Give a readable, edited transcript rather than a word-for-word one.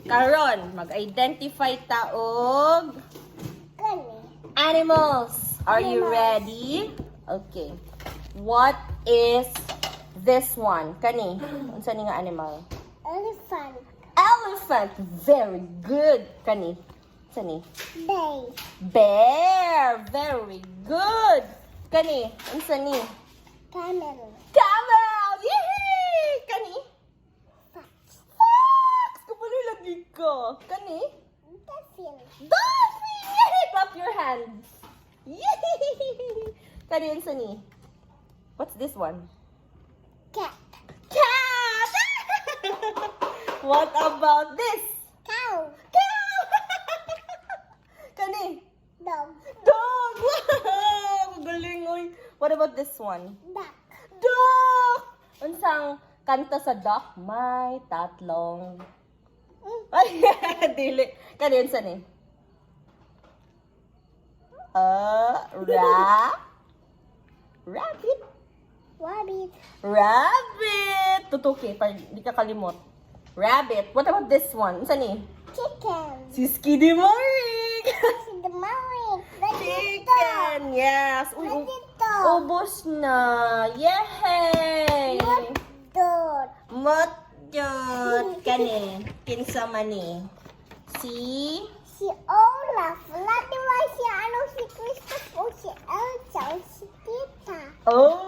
Karon, mag-identify taog Kani. animals. Are you ready? Okay. What is this one? Kani, unsa ni nga animal? Elephant. Elephant. Very good. Kani, unsa ni? Bay. Bear. Very good. Kani, unsa ni? Camel. Camel. Yay! Kani? Fox. Fox. Kapalo lagi ka. Kani? Dolphin. Dolphin! Yay! Clap your hands. Yay! Kani, unsa ni? What's this one? Cat. Cat! What about this? Cow. Cow! Kani? Dog. Dog! Wow! Galing, oy. What about this one? Duck. Duck! Unsang kanta sa duck? May tatlong. Ay, dili. Kani, unsa ni? Rabbit. Rabbit. Rabbit! Tutuki, para di ka kalimot. Rabbit. What about this one? Unsa ni? Chicken. Si Skiddy Morig! The morning. Chicken! Yes! Uy, Dito. ubos na! Yay! Dot. Motjot! Kani, kinsa man ni? Si... Si Olaf. Wala di ba si ano si Christoph o si Elsa o si Tita. Oh!